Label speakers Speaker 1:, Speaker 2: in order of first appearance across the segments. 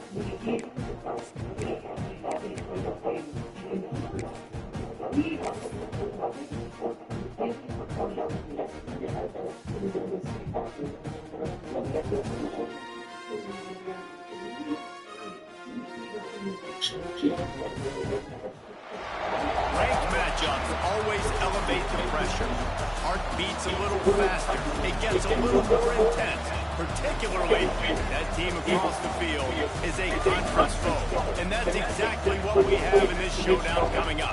Speaker 1: Ranked matchups always elevate the pressure. Heart beats a little faster. It gets a little more intense. Particularly, that team across the field is a conference foe. And that's exactly what we have in this showdown coming up.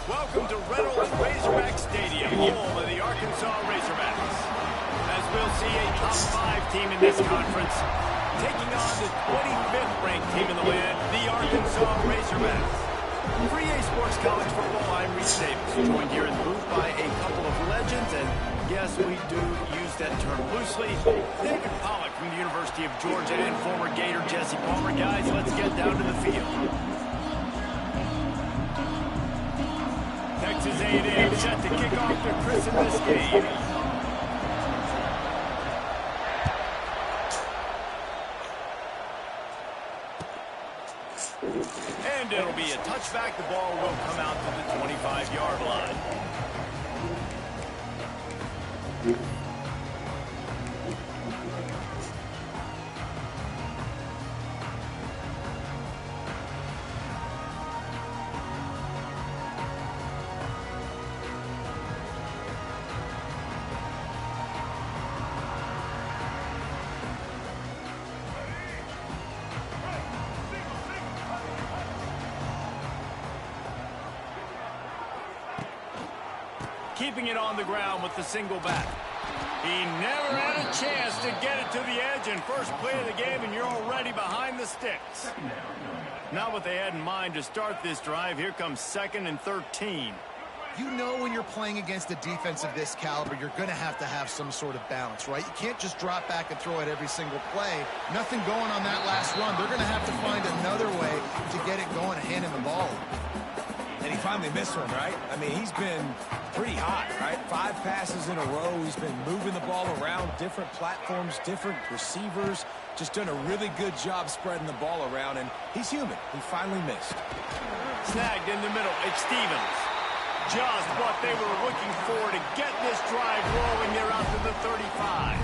Speaker 1: Welcome to Reynolds Razorback Stadium, home of the Arkansas Razorbacks. As we'll see a top 5 team in this conference, taking on the 25th ranked team in the land, the Arkansas Razorbacks. For EA Sports College Football, I'm Reese Davis, joined here in the booth by a couple of legends, and yes, we do use that term loosely. David Pollack from the University of Georgia and former Gator Jesse Palmer. Guys, let's get down to the field. Texas A&M set to kick off their christen this game. And it'll be a touchback. The ball will come out to the 25-yard line. Keeping it on the ground with the single back. He never had a chance to get it to the edge, and first play of the game, and you're already behind the sticks. Not what they had in mind to start this drive. Here comes 2nd and 13.
Speaker 2: You know when you're playing against a defense of this caliber, you're going to have some sort of balance, right? You can't just drop back and throw it every single play. Nothing going on that last run. They're going to have to find another way to get it going and hand him the ball.
Speaker 3: And he finally missed one, right? I mean, he's been pretty hot, right? 5 passes in a row. He's been moving the ball around, different platforms, different receivers. Just done a really good job spreading the ball around, and he's human. He finally missed.
Speaker 1: Snagged in the middle. It's Stevens. Just what they were looking for to get this drive rolling. They're out to the 35.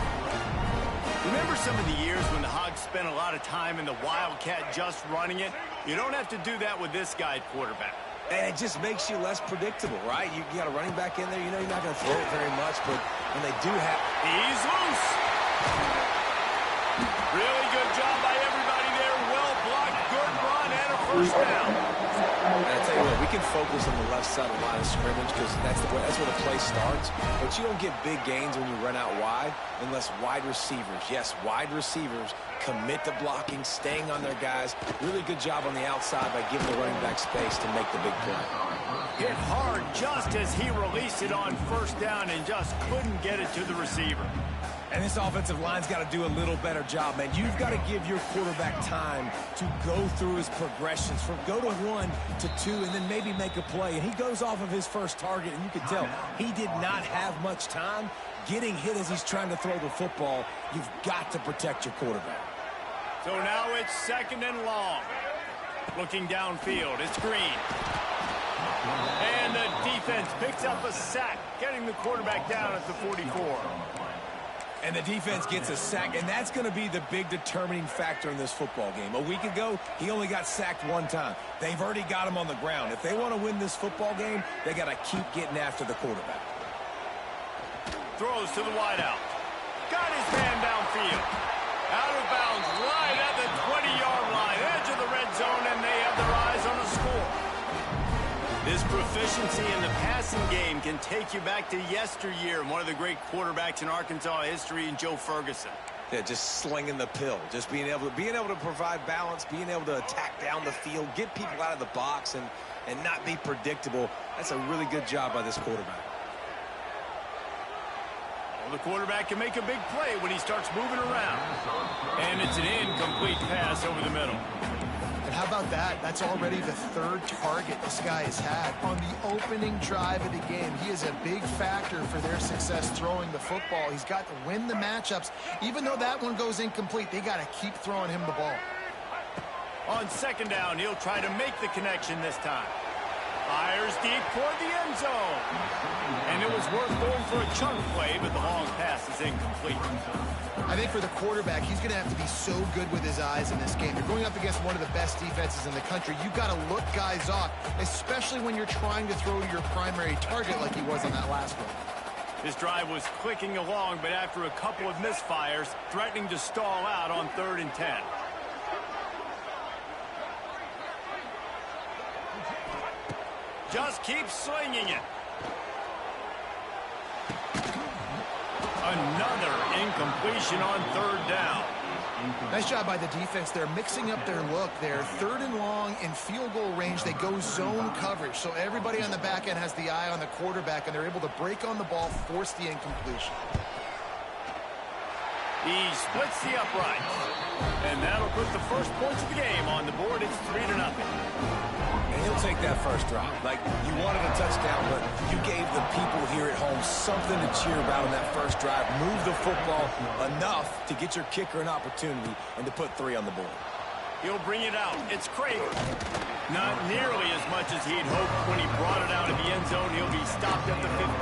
Speaker 1: Remember some of the years when the Hogs spent a lot of time in the Wildcat just running it? You don't have to do that with this guy at quarterback.
Speaker 3: And it just makes you less predictable, right? You got a running back in there. You know you're not going to throw it very much, but when they do have...
Speaker 1: He's loose. Really good job by everybody there. Well blocked, good run, and a first down.
Speaker 3: And I tell you what, we can focus on the left side of the line of scrimmage because that's where the play starts. But you don't get big gains when you run out wide unless wide receivers, yes, wide receivers, commit to blocking, staying on their guys. Really good job on the outside by giving the running back space to make the big play.
Speaker 1: Hit hard just as he released it on first down and just couldn't get it to the receiver.
Speaker 3: And this offensive line's got to do a little better job, man. You've got to give your quarterback time to go through his progressions from go to 1 to 2 and then maybe make a play. And he goes off of his first target, and you can tell he did not have much time getting hit as he's trying to throw the football. You've got to protect your quarterback.
Speaker 1: So now it's 2nd and long. Looking downfield, it's Green. And the defense picks up a sack, getting the quarterback down at the 44.
Speaker 3: And the defense gets a sack, and that's going to be the big determining factor in this football game. A week ago, he only got sacked 1 time. They've already got him on the ground. If they want to win this football game, they got to keep getting after the quarterback.
Speaker 1: Throws to the wideout. Got his man downfield. Out of bounds, right at the 20-yard line, edge of the red zone, and they have their eyes on a score. This proficiency in the passing game can take you back to yesteryear, one of the great quarterbacks in Arkansas history, in Joe Ferguson.
Speaker 3: Yeah, just slinging the pill, just being able to provide balance, being able to attack down the field, get people out of the box, and not be predictable. That's a really good job by this quarterback.
Speaker 1: Well, the quarterback can make a big play when he starts moving around. And it's an incomplete pass over the middle.
Speaker 3: And
Speaker 2: How about that? That's already the third target this guy has had on the opening drive of the game. He is a big factor for their success throwing the football. He's got to win the matchups. Even though that one goes incomplete, they got to keep throwing him the ball.
Speaker 1: On second down, he'll try to make the connection this time. Fires deep toward the end zone. And it was worth going for a chunk play, but the long pass is incomplete.
Speaker 2: I think for the quarterback, he's going to have to be so good with his eyes in this game. You're going up against one of the best defenses in the country. You've got to look guys off, especially when you're trying to throw to your primary target like he was on that last one.
Speaker 1: This drive was clicking along, but after a couple of misfires, threatening to stall out on 3rd and 10. Just keep slinging it. Another incompletion on 3rd down.
Speaker 2: Nice job by the defense. They're mixing up their look. They're 3rd and long in field goal range. They go zone coverage. So everybody on the back end has the eye on the quarterback, and they're able to break on the ball, force the incompletion.
Speaker 1: He splits the upright. And that'll put the first points of the game on the board. It's 3-0.
Speaker 3: And he'll take that first drop. Like, you wanted a touchdown, but you gave the people here at home something to cheer about on that first drive. Move the football enough to get your kicker an opportunity and to put 3 on the board.
Speaker 1: He'll bring it out. It's Krager. Not nearly as much as he'd hoped when he brought it out of the end zone. He'll be stopped at the 15.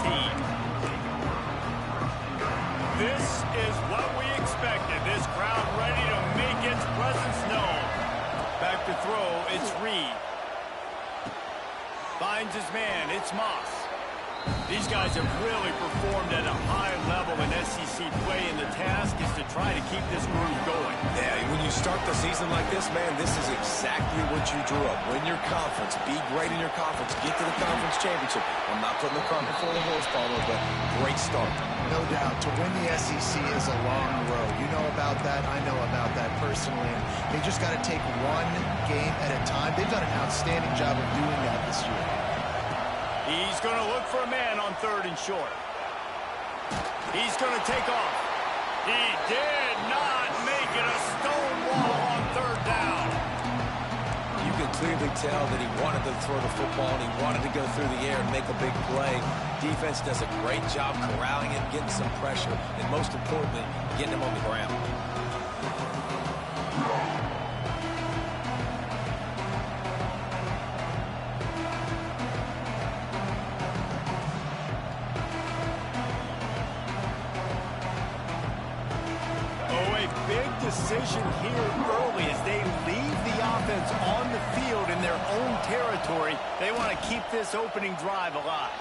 Speaker 1: This is what we expected. This crowd ready to make its presence known. Back to throw, it's Reed. Finds his man, it's Moss. These guys have really performed at a high level in SEC play, and the task is to try to keep this groove going.
Speaker 3: Yeah, when you start the season like this, man, this is exactly what you drew up. Win your conference, be great in your conference, get to the conference championship. I'm not putting the cart before the horse, Palmer, but great start.
Speaker 2: No doubt. To win the SEC is a long road. You know about that. I know about that personally. And they just got to take one game at a time. They've done an outstanding job of doing that this year.
Speaker 1: He's going to look for a man on 3rd and short. He's going to take off. He did not make it a stone wall on 3rd down.
Speaker 3: You can clearly tell that he wanted to throw the football and he wanted to go through the air and make a big play. Defense does a great job corralling him, getting some pressure, and most importantly, getting him on the ground.
Speaker 1: Decision here early as they leave the offense on the field in their own territory. They want to keep this opening drive alive.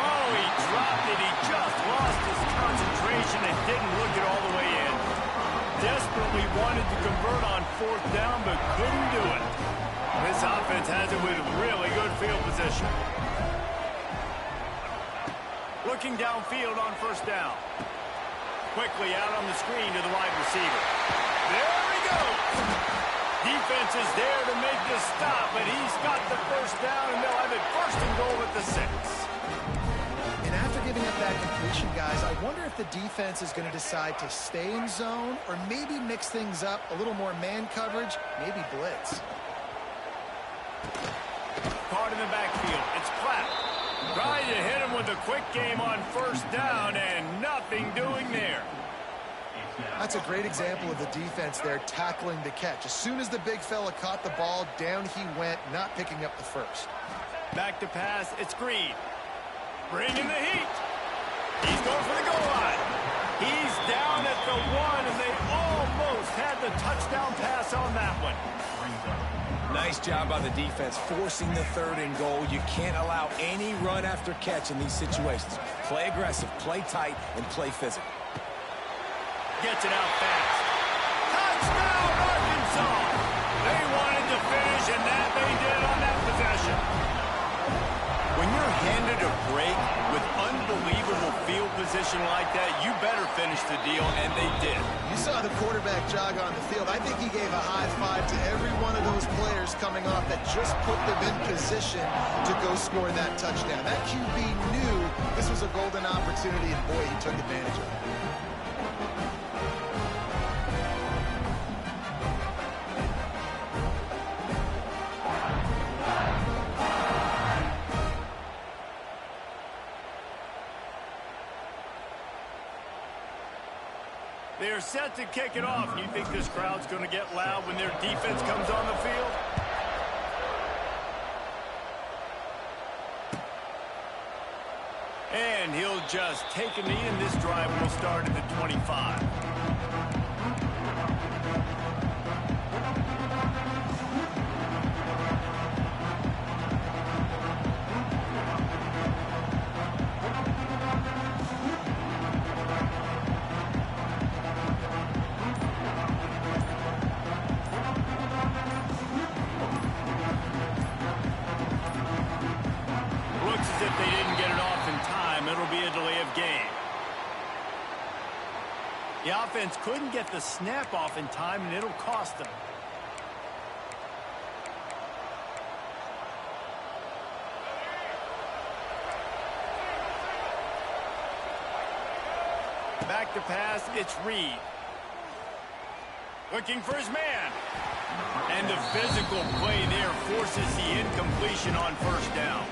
Speaker 1: Oh, he dropped it. He just lost his concentration and didn't look it all the way in. Desperately wanted to convert on 4th down, but couldn't do it. This offense has it with really good field position. Looking downfield on 1st down. Quickly out on the screen to the wide receiver. There he goes. Defense is there to make this stop, but he's got the 1st down, and they'll have it 1st and goal at the 6.
Speaker 2: And after giving up that completion, guys, I wonder if the defense is going to decide to stay in zone or maybe mix things up, a little more man coverage, maybe blitz.
Speaker 1: Caught in the backfield. It's Platt. Trying to hit him with a quick game on 1st down, and nothing doing there.
Speaker 2: That's a great example of the defense there tackling the catch. As soon as the big fella caught the ball, down he went, not picking up the 1st.
Speaker 1: Back to pass, it's Green. Bringing the heat. He's going for the goal line. He's down at the 1, and they almost had the touchdown pass on that one.
Speaker 3: Nice job by the defense, forcing the 3rd and goal. You can't allow any run after catch in these situations. Play aggressive, play tight, and play physical.
Speaker 1: Gets it out fast. Touchdown, Arkansas! They wanted to finish, and that they did on that possession. When you're handed a break with unbelievable field position like that, you better finish the deal, and they did.
Speaker 2: You saw the quarterback jog on the field. I think he gave a high five to every one of those players coming off that just put them in position to go score that touchdown. That QB knew this was a golden opportunity, and boy, he took advantage of it.
Speaker 1: they're set to kick it off. You think this crowd's going to get loud when their defense comes on the field? And he'll just take a knee, and this drive will start at the 25. The offense couldn't get the snap off in time, and it'll cost them. Back to pass, it's Reed. Looking for his man. And the physical play there forces the incompletion on first down.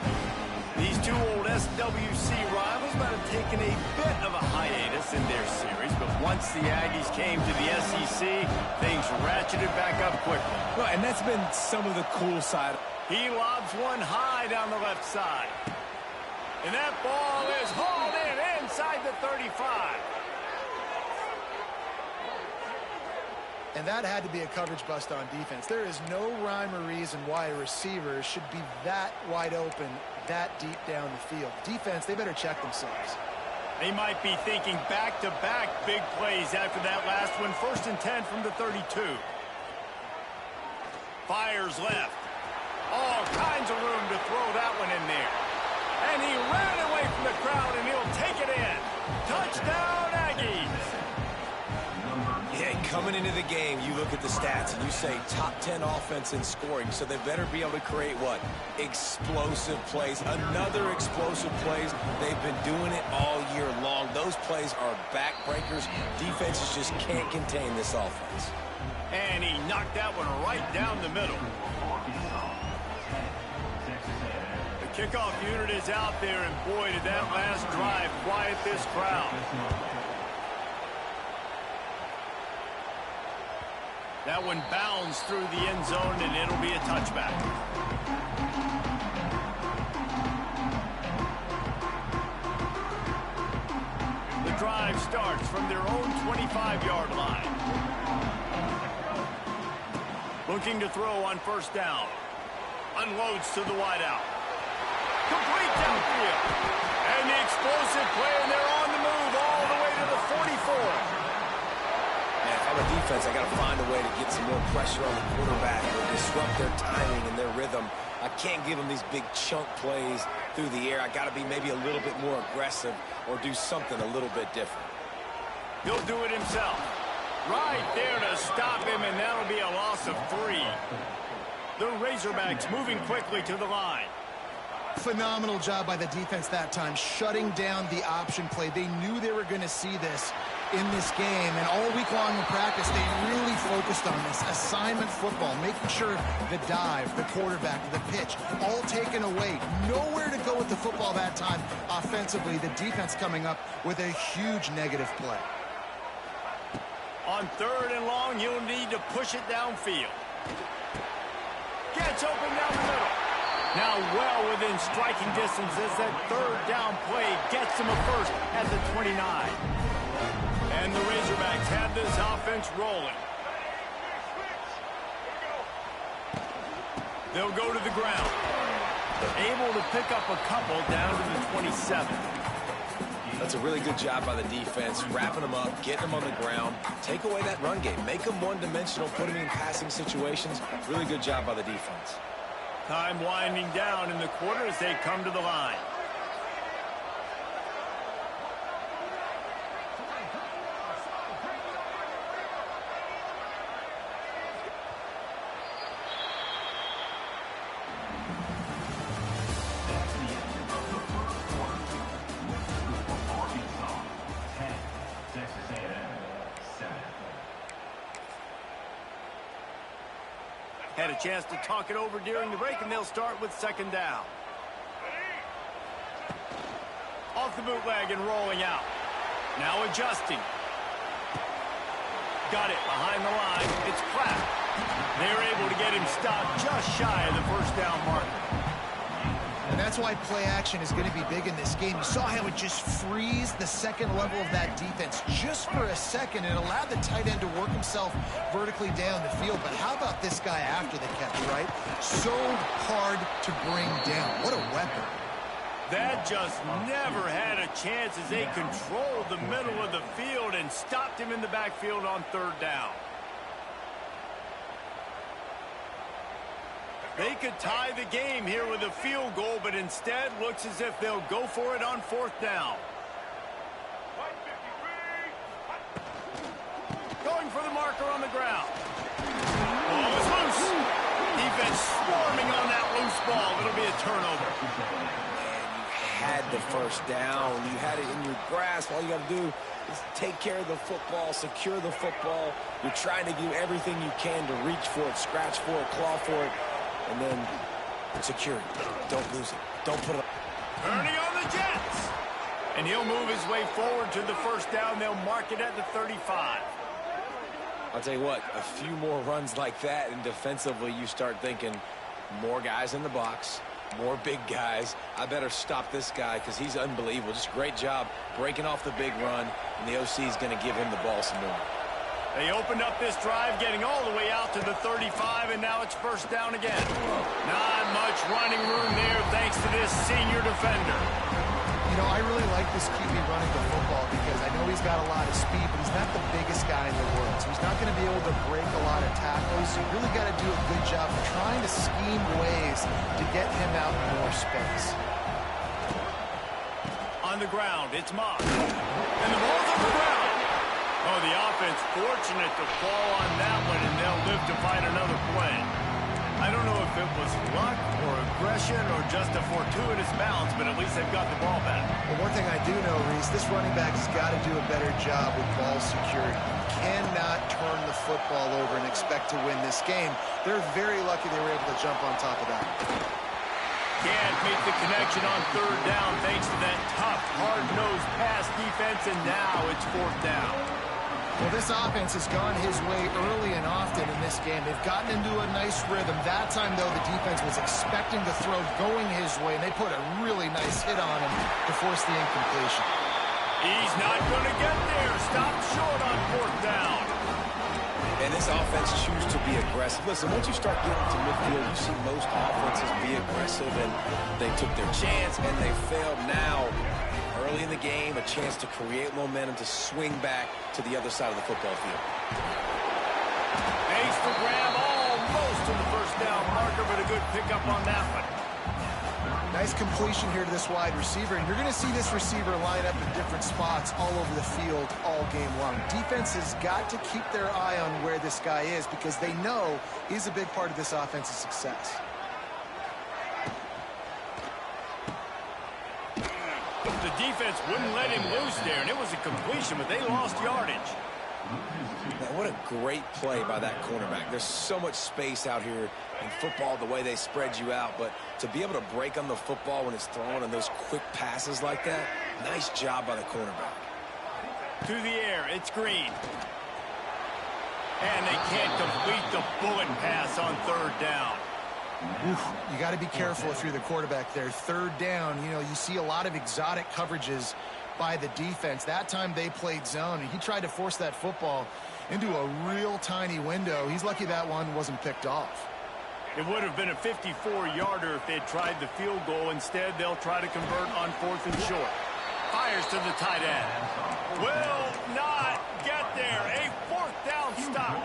Speaker 1: These two old SWC rivals might have taken a bit of a hiatus in their series, but once the Aggies came to the SEC, things ratcheted back up quickly.
Speaker 3: Well, and that's been some of the cool side.
Speaker 1: He lobs one high down the left side. And that ball is hauled in inside the 35.
Speaker 2: And that had to be a coverage bust on defense. There is no rhyme or reason why a receiver should be that wide open, that deep down the field. Defense, they better check themselves.
Speaker 1: They might be thinking back-to-back big plays after that last one. 1st and 10 from the 32. Fires left. All kinds of room to throw that one in there. And he ran away from the crowd, and he'll take it in. Touchdown, Aggies.
Speaker 3: Yeah, coming into the game, you look at the stats and you say top 10 offense in scoring, so they better be able to create what? Explosive plays. Another explosive plays. They've been doing it all year long. Those plays are backbreakers. Defenses just can't contain this offense.
Speaker 1: And he knocked that one right down the middle. The kickoff unit is out there, and boy, did that last drive quiet this crowd. That one bounds through the end zone, and it'll be a touchback. The drive starts from their own 25-yard line. Looking to throw on first down. Unloads to the wideout. Complete downfield. And the explosive play, and they're on the move all the way to the 44.
Speaker 3: If I'm a defense, I got to find a way to get some more pressure on the quarterback or disrupt their timing and their rhythm. I can't give them these big chunk plays through the air. I got to be maybe a little bit more aggressive or do something a little bit different.
Speaker 1: He'll do it himself. Right there to stop him, and that'll be a loss of 3. The Razorbacks moving quickly to the line.
Speaker 2: Phenomenal job by the defense that time, shutting down the option play. They knew they were going to see this in this game, and all week long in practice, they really focused on this assignment football, making sure the dive, the quarterback, the pitch, all taken away. Nowhere to go with the football that time offensively. The defense coming up with a huge negative play.
Speaker 1: On 3rd and long, you'll need to push it downfield. Gets open down the middle. Now well within striking distance as that 3rd down play gets him a first at the 29. And the Razorbacks have this offense rolling. They'll go to the ground. Able to pick up a couple down to the 27.
Speaker 3: That's a really good job by the defense, wrapping them up, getting them on the ground. Take away that run game. Make them one-dimensional, put them in passing situations. Really good job by the defense.
Speaker 1: Time winding down in the quarter as they come to the line. Had a chance to talk it over during the break, and they'll start with 2nd down. Off the bootleg and rolling out. Now adjusting. got it behind the line. It's Pratt. They're able to get him stopped just shy of the first down marker.
Speaker 2: And that's why play action is going to be big in this game. You saw how it just frees the second level of that defense just for a second. It allowed the tight end to work himself vertically down the field. But how about this guy after the catch, right? So hard to bring down. What a weapon.
Speaker 1: That just never had a chance as they controlled the middle of the field and stopped him in the backfield on third down. They could tie the game here with a field goal, but instead looks as if they'll go for it on fourth down. Going for the marker on the ground. Ball is loose. Defense swarming on that loose ball. It'll be a turnover.
Speaker 3: Man, you had the first down. You had it in your grasp. All you got to do is take care of the football, secure the football. You're trying to do everything you can to reach for it, scratch for it, claw for it. And then secure it. Don't lose it. Don't put it up.
Speaker 1: Turning on the Jets. And he'll move his way forward to the first down. They'll mark it at the 35.
Speaker 3: I'll tell you what, a few more runs like that, and defensively you start thinking more guys in the box, more big guys. I better stop this guy because he's unbelievable. Just a great job breaking off the big run, and the OC is going to give him the ball some more.
Speaker 1: They opened up this drive, getting all the way out to the 35, and now it's first down again. Not much running room there thanks to this senior defender.
Speaker 2: You know, I really like this QB running the football because I know he's got a lot of speed, but he's not the biggest guy in the world. So he's not going to be able to break a lot of tackles. So you really got to do a good job of trying to scheme ways to get him out in more space.
Speaker 1: On the ground, it's Moss. And the ball's on the ground. Oh, the offense fortunate to fall on that one, and they'll live to fight another play. I don't know if it was luck or aggression or just a fortuitous bounce, but at least they've got the ball back.
Speaker 2: Well, one thing I do know, Reese, this running back has got to do a better job with ball security. You cannot turn the football over and expect to win this game. They're very lucky they were able to jump on top of that.
Speaker 1: Can't make the connection on third down thanks to that tough, hard-nosed pass defense, and now it's fourth down.
Speaker 2: Well, this offense has gone his way early and often in this game. They've gotten into a nice rhythm. That time, though, the defense was expecting the throw going his way, and they put a really nice hit on him to force the incompletion.
Speaker 1: He's not going to get there. Stopped short on fourth down.
Speaker 3: And this offense chooses to be aggressive. Listen, once you start getting to midfield, you see most offenses be aggressive, and they took their chance, and they failed. Now, early in the game, a chance to create momentum to swing back to the other side of the football field.
Speaker 1: Makes the grab almost to the first down marker, but a good pickup on that one.
Speaker 2: Nice completion here to this wide receiver, and you're going to see this receiver line up in different spots all over the field all game long. Defense has got to keep their eye on where this guy is because they know he's a big part of this offense's success.
Speaker 1: The defense wouldn't let him loose there, and it was a completion, but they lost yardage.
Speaker 3: Man, what a great play by that cornerback. There's so much space out here in football, the way they spread you out, but to be able to break on the football when it's thrown and those quick passes like that, nice job by the cornerback.
Speaker 1: To the air, it's Green. And they can't complete the bullet pass on third down.
Speaker 2: Oof, you got to be careful if you're the quarterback there. Third down, you know, you see a lot of exotic coverages by the defense. That time they played zone, and he tried to force that football into a real tiny window. He's lucky that one wasn't picked off.
Speaker 1: It would have been a 54-yarder if they'd tried the field goal. Instead, they'll try to convert on fourth and short. Fires to the tight end. Will not get there. A fourth down stop.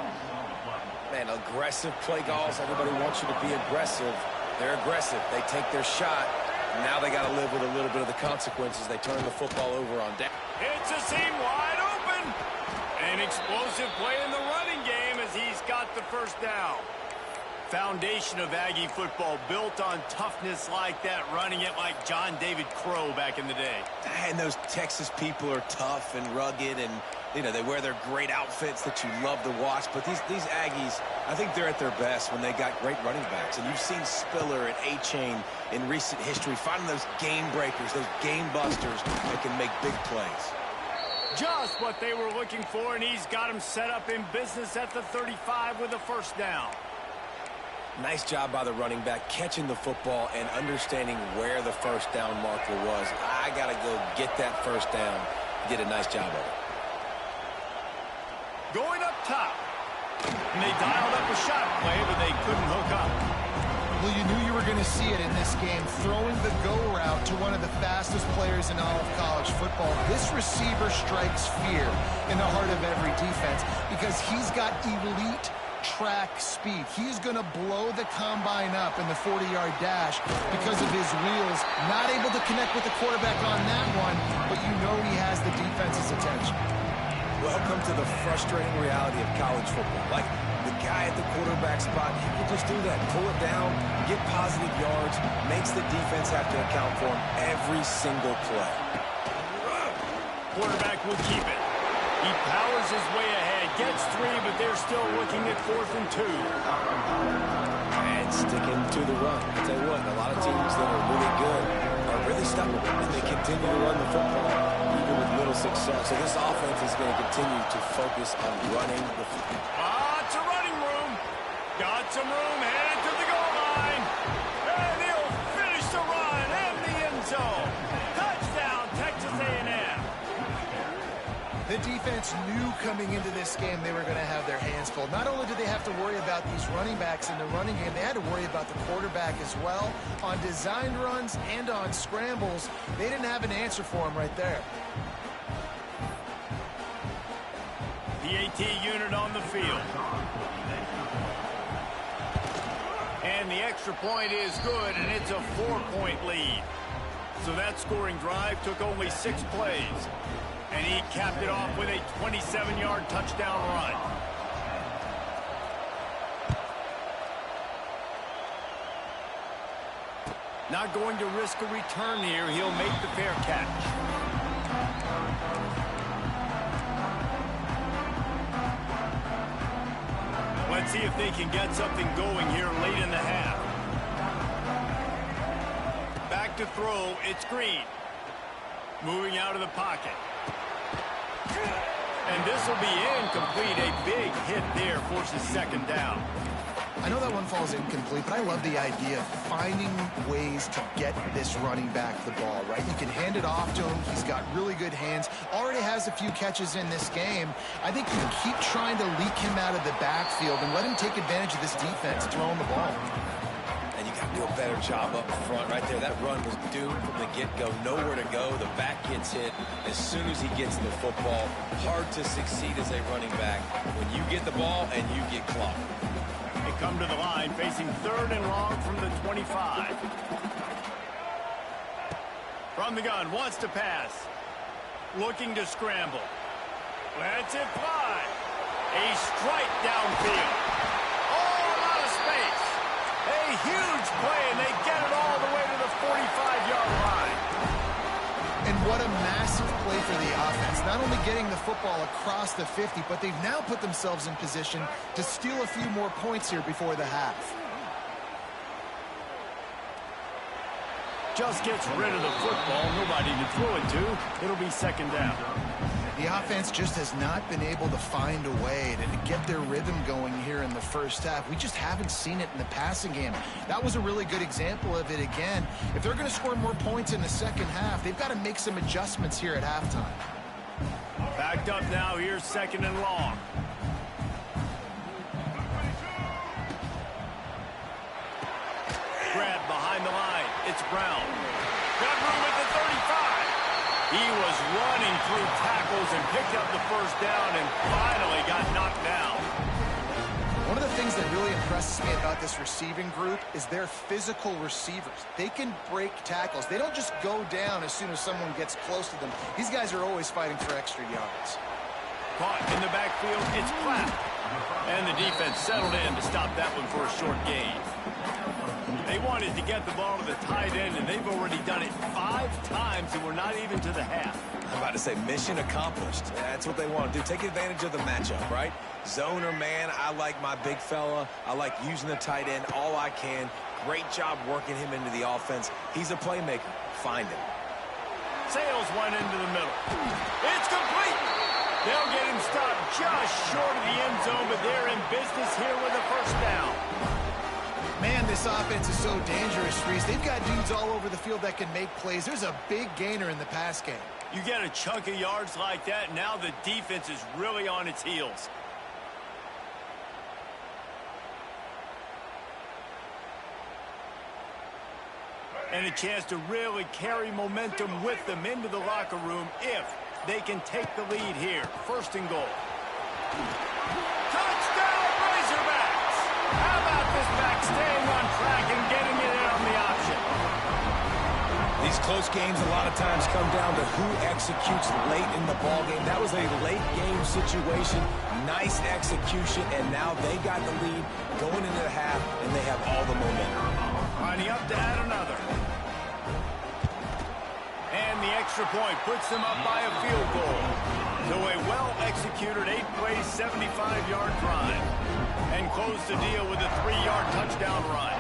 Speaker 3: Man, aggressive play calls. Everybody wants you to be aggressive. They're aggressive. They take their shot. Now they got to live with a little bit of the consequences. They turn the football over on down.
Speaker 1: It's a seam wide open. An explosive play in the running game as he's got the first down. Foundation of Aggie football built on toughness like that, running it like John David Crow back in the day.
Speaker 3: And those Texas people are tough and rugged, and you know they wear their great outfits that you love to watch. But these Aggies, I think they're at their best when they got great running backs. And you've seen Spiller and A-Chain in recent history finding those game breakers, those game busters that can make big plays.
Speaker 1: Just what they were looking for, and he's got him set up in business at the 35 with a first down.
Speaker 3: Nice job by the running back, catching the football and understanding where the first down marker was. I got to go get that first down. He did a nice job of it.
Speaker 1: Going up top. And they dialed up a shot play, but they couldn't hook up.
Speaker 2: Well, you knew you were going to see it in this game, throwing the go route to one of the fastest players in all of college football. This receiver strikes fear in the heart of every defense because he's got elite track speed. He's going to blow the combine up in the 40-yard dash because of his wheels. Not able to connect with the quarterback on that one, but you know he has the defense's attention.
Speaker 3: Welcome to the frustrating reality of college football. Like, the guy at the quarterback spot, he can just do that. Pull it down, get positive yards, makes the defense have to account for him every single play.
Speaker 1: Quarterback will keep it. He powers his way ahead, gets 3, but they're still looking at 4th and 2.
Speaker 3: And sticking to the run. I'll tell you what, a lot of teams that are really good are really stubborn, and they continue to run the football even with little success. So this offense is going to continue to focus on running the football.
Speaker 1: Lots of running room. Got some room, headed to the goal line. And he'll finish the run in the end zone. Touchdown, Texas A&M.
Speaker 2: The defense knew coming into this game they were going to have their hands full. Not only did they have to worry about these running backs in the running game, they had to worry about the quarterback as well. On designed runs and on scrambles, they didn't have an answer for him right there.
Speaker 1: The AT unit on the field. And the extra point is good, and it's a 4-point lead. So that scoring drive took only 6 plays. And he capped it off with a 27-yard touchdown run. Not going to risk a return here. He'll make the fair catch. Let's see if they can get something going here late in the half. Back to throw. It's Green. Moving out of the pocket. And this will be incomplete. A big hit there forces 2nd down.
Speaker 2: I know that one falls incomplete, but I love the idea of finding ways to get this running back the ball, right? You can hand it off to him. He's got really good hands. Already has a few catches in this game. I think you can keep trying to leak him out of the backfield and let him take advantage of this defense throwing the ball.
Speaker 3: And you got to do a better job up front right there. That run was doomed from the get-go. Nowhere to go. The back gets hit as soon as he gets the football. Hard to succeed as a running back when you get the ball and you get clocked.
Speaker 1: They come to the line facing 3rd and long from the 25. From the gun, wants to pass. Looking to scramble. Lets it fly. A strike downfield. All out of space. A huge play, and they get it all the way to the 45-yard line.
Speaker 2: And what a massive play for the offense. Not only getting the football across the 50, but they've now put themselves in position to steal a few more points here before the half.
Speaker 1: Just gets rid of the football. Nobody to throw it to. It'll be 2nd down.
Speaker 2: The offense just has not been able to find a way to get their rhythm going here in the first half. We just haven't seen it in the passing game. That was a really good example of it again. If they're going to score more points in the second half, they've got to make some adjustments here at halftime.
Speaker 1: Backed up now. Here's 2nd and long. Grab behind the line. It's Brown. Got room at the 35. He was running through tackles and picked up the first down and finally got knocked down.
Speaker 2: One of the things that really impresses me about this receiving group is they're physical receivers. They can break tackles. They don't just go down as soon as someone gets close to them. These guys are always fighting for extra yards.
Speaker 1: Caught in the backfield, it's Platt. And the defense settled in to stop that one for a short gain. They wanted to get the ball to the tight end, and they've already done it 5 times, and we're not even to the half.
Speaker 3: I'm about to say mission accomplished. That's what they want to do. Take advantage of the matchup, right? Zone or man, I like my big fella. I like using the tight end all I can. Great job working him into the offense. He's a playmaker. Find him.
Speaker 1: Sales went into the middle. It's complete. They'll get him stopped just short of the end zone, but they're in business here with a first down.
Speaker 2: Man, this offense is so dangerous, Reese. They've got dudes all over the field that can make plays. There's a big gainer in the pass game.
Speaker 1: You get a chunk of yards like that, now the defense is really on its heels. And a chance to really carry momentum with them into the locker room if they can take the lead here. First and goal. Touchdown, Razorbacks! How about this back staying on track and getting it in on the option?
Speaker 3: These close games a lot of times come down to who executes late in the ball game. That was a late game situation. Nice execution, and now they got the lead going into the half, and they have all the momentum.
Speaker 1: Lining up to add another. And the extra point puts them up by a field goal. So a well-executed 8-play, 75-yard drive. And close the deal with a 3-yard touchdown run.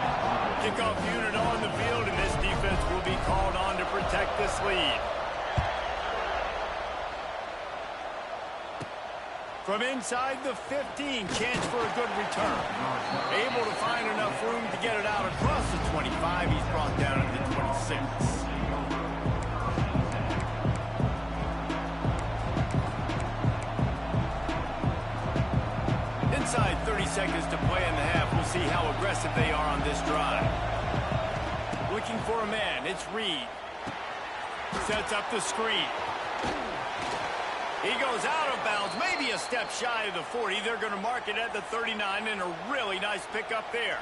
Speaker 1: Kickoff unit on the field, and this defense will be called on to protect this lead. From inside the 15, chance for a good return. Able to find enough room to get it out across the 25. He's brought down at the 26. Inside 30 seconds to play in the half. We'll see how aggressive they are on this drive. Looking for a man. It's Reed. Sets up the screen. He goes out of bounds, maybe a step shy of the 40. They're going to mark it at the 39, and a really nice pickup there.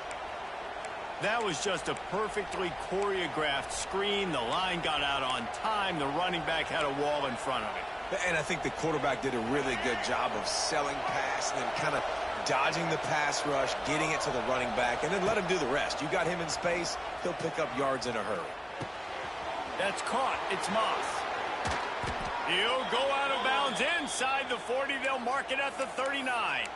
Speaker 1: That was just a perfectly choreographed screen. The line got out on time. The running back had a wall in front of it.
Speaker 3: And I think the quarterback did a really good job of selling pass and then kind of dodging the pass rush, getting it to the running back, and then let him do the rest. You got him in space, he'll pick up yards in a hurry.
Speaker 1: That's caught. It's Moss. He'll go out of bounds inside the 40. They'll mark it at the 39.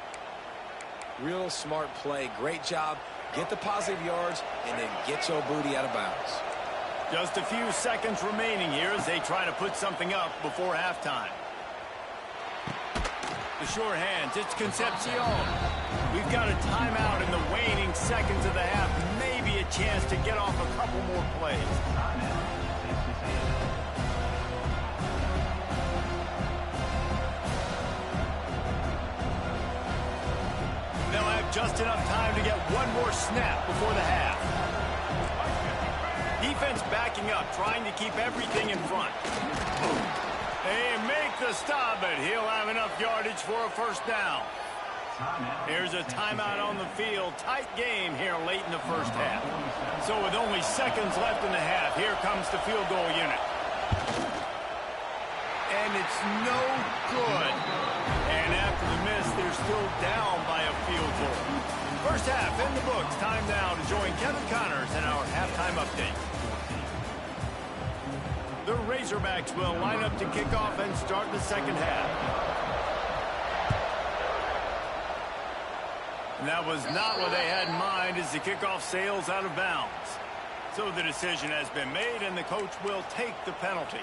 Speaker 3: Real smart play. Great job. Get the positive yards and then get your booty out of bounds.
Speaker 1: Just a few seconds remaining here as they try to put something up before halftime. The sure hands. It's Concepcion. We've got a timeout in the waning seconds of the half. Maybe a chance to get off a couple more plays. They'll have just enough time to get one more snap before the half. Defense backing up, trying to keep everything in front. They make the stop, but he'll have enough yardage for a first down. Here's a timeout on the field. Tight game here late in the first half. So with only seconds left in the half, here comes the field goal unit. And it's no good. And after the miss, they're still down by a field goal. First half in the books. Time now to join Kevin Connors in our halftime update. The Razorbacks will line up to kick off and start the second half. And that was not what they had in mind as the kickoff sails out of bounds. So the decision has been made, and the coach will take the penalty.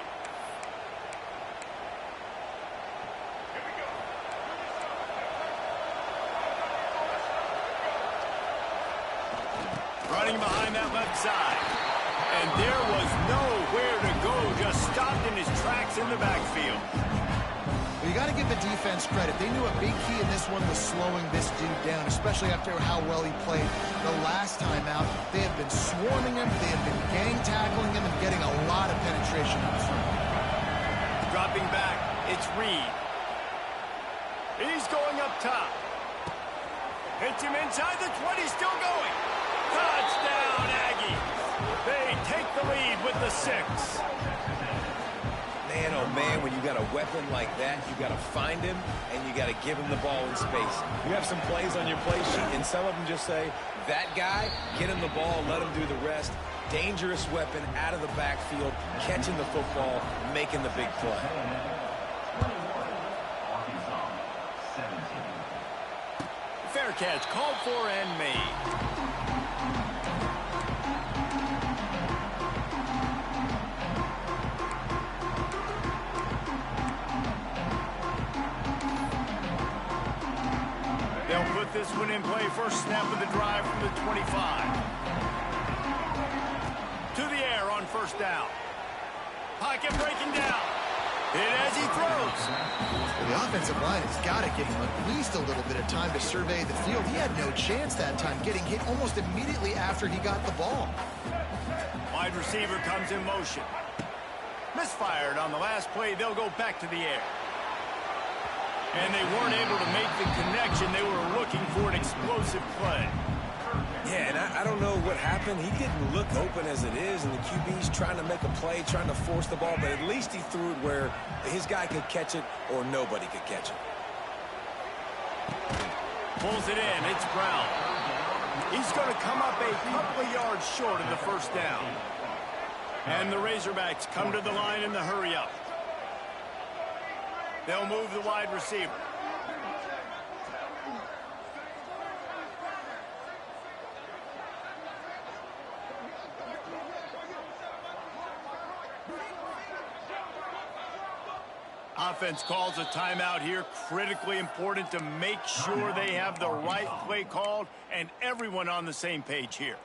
Speaker 1: Running behind that left side. And there was nowhere to go, just stopped in his tracks in the backfield.
Speaker 2: Well, you got to give the defense credit. They knew a big key in this one was slowing this dude down, especially after how well he played the last time out. They have been swarming him, they have been gang tackling him, and getting a lot of penetration up front.
Speaker 1: Dropping back, it's Reed. He's going up top. Hits him inside the 20, still going. Touchdown, Aggie. They take the lead with the 6.
Speaker 3: Man, oh man, when you got a weapon like that, you got to find him and you got to give him the ball in space. You have some plays on your play sheet, and some of them just say, that guy, get him the ball, let him do the rest. Dangerous weapon out of the backfield, catching the football, making the big play.
Speaker 1: Fair catch called for and made. with this one in play. First snap of the drive from the 25. To the air on first down. Pocket breaking down. Hit as he throws.
Speaker 2: The offensive line has got to give him at least a little bit of time to survey the field. He had no chance that time, getting hit almost immediately after he got the ball.
Speaker 1: Wide receiver comes in motion. Misfired on the last play. They'll go back to the air. And they weren't able to make the connection. They were looking for an explosive play.
Speaker 3: Yeah, and I don't know what happened. He didn't look open as it is, and the QB's trying to make a play, trying to force the ball, but at least he threw it where his guy could catch it or nobody could catch it.
Speaker 1: Pulls it in. It's Brown. He's going to come up a couple of yards short of the first down. And the Razorbacks come to the line in the hurry-up. They'll move the wide receiver. Offense calls a timeout here. Critically important to make sure they have the right play called and everyone on the same page here.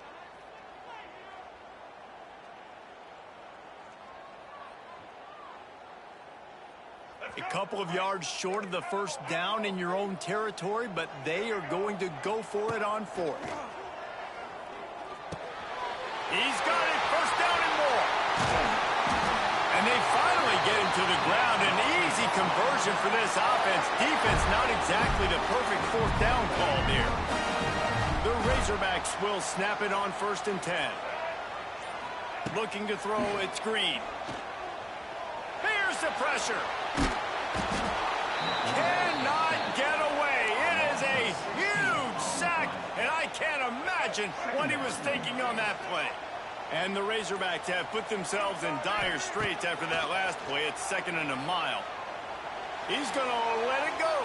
Speaker 1: A couple of yards short of the first down in your own territory, but they are going to go for it on fourth. He's got it. First down and more. And they finally get him to the ground. An easy conversion for this offense. Defense not exactly the perfect fourth down call here. The Razorbacks will snap it on 1st and 10. Looking to throw, it's Green. Here's the pressure. Cannot get away. It is a huge sack, and I can't imagine what he was thinking on that play. And the Razorbacks have put themselves in dire straits after that last play. It's 2nd and a mile. He's going to let it go.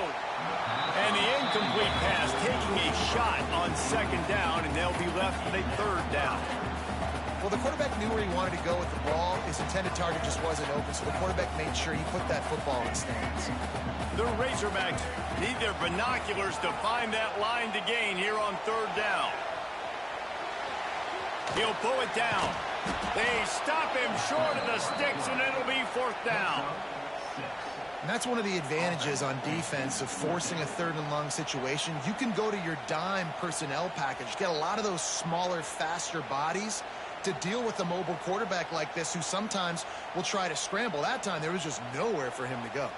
Speaker 1: And the incomplete pass taking a shot on 2nd down, and they'll be left with a 3rd down.
Speaker 2: Well, the quarterback knew where he wanted to go with the ball. His intended target just wasn't open, so the quarterback made sure he put that football in the stands.
Speaker 1: The Razorbacks need their binoculars to find that line to gain here on 3rd down. He'll pull it down. They stop him short of the sticks, and it'll be 4th down.
Speaker 2: And that's one of the advantages on defense of forcing a 3rd and long situation. You can go to your dime personnel package, get a lot of those smaller, faster bodies to deal with a mobile quarterback like this who sometimes will try to scramble. That time, there was just nowhere for him to go.